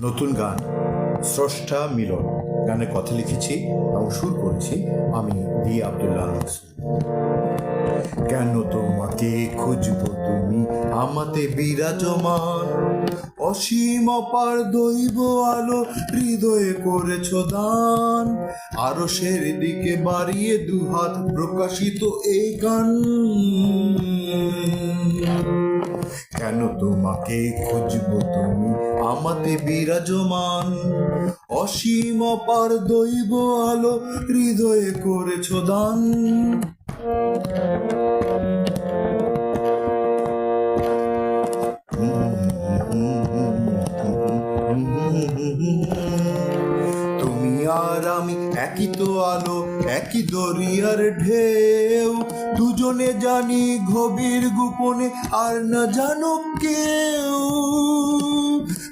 নতুন গান স্রষ্টা মিলন গানের কথা লিখেছি এবং সুর করেছি আমি ডি আব্দুল্লাহ মাসুদ। কেন তোমাকে খুঁজবো তুমি আমাতে বিরাজমান, অসীম অপার দৈব আলো হৃদয়ে করেছ দান, আরশের দিকে বাড়িয়ে দুহাত প্রকাশিত এই গান। কেন তোমাকে খুঁজবো তুমি আমাতে বিরাজমান, অসীম অপার দৈব আলো হৃদয়ে করেছ দান। তুমি আর আমি একই তো আলো, একই দরিয়ার ঢেউ, দুজনে জানি গভীর গোপনে আর না জানো কেউ।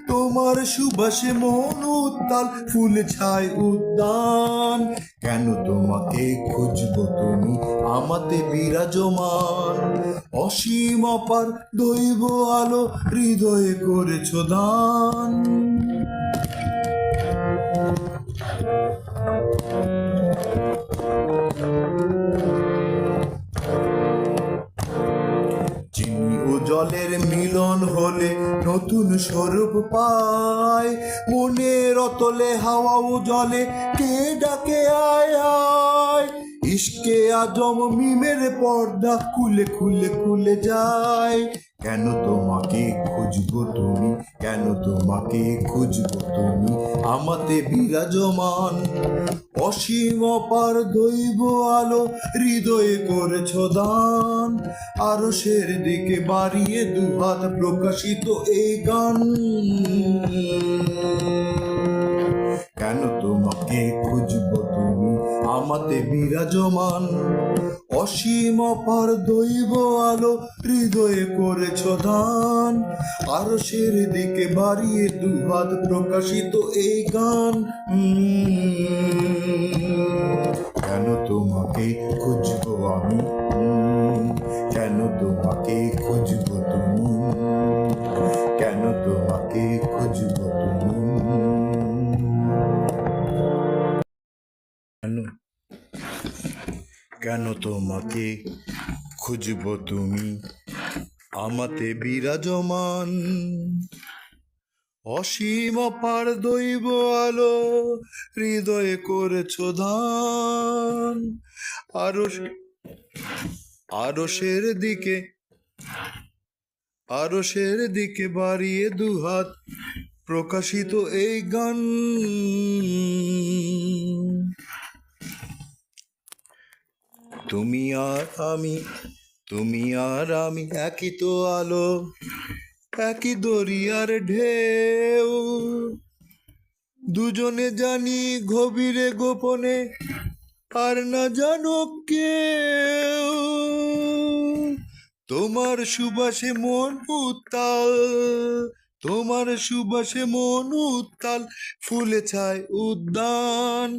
তোমার সুবাসে মন উত্তাল, ফুল ছায় উদ্যান। কেন তোমাকে খুঁজবো তুমি আমাতে বিরাজমান, অসীম অপার দৈব আলো হৃদয়ে করেছ দান। চিনি ও জলের মিলন হলে নতুন স্বরূপ পায়, মনের অতলে হাওয়া ও জলে কে ডাকে আয় আয়। ইশকে আজম মিমের পর্দা খুলে খুলে খুলে যায়। কেন তোমাকে খুঁজবো তুমি, কেন তোমাকে খুঁজবো তুমি আমাতে বিরাজমান, অসীম অপার দৈব আলো হৃদয়ে করেছ দান, আরশের দিকে বাড়িয়ে দুহাত প্রকাশিত এই গান। কেন তোমাকে খুঁজবো তুমি আমাতে বিরাজমান, অসীম অপার দৈব আলো হৃদয়ে করেছ দান, আরশের দিকে বাড়িয়ে দুহাত প্রকাশিত এই গান। কেন তোমাকে খুঁজবো আমি, কেন তোমাকে খুঁজবো তুমি, কেন তোমাকে খুঁজবো তুমি। কেন তোমাকে খুঁজবো তুমি আমাতে বিরাজমান, অসীম অপার দৈব আলো হৃদয়ে করেছ দান, আরশের দিকে বাড়িয়ে দুহাত প্রকাশিত এই গান। তুমি আর আমি একই তো আলো, একই দরিয়ার ঢেউ, দুজনে জানি গভীরে গোপনে আর না জানো কেউ। তোমার সুবাসে মন উত্তাল, তোমার সুবাসে মন উত্তাল, ফুলে ছায় উদ্যান।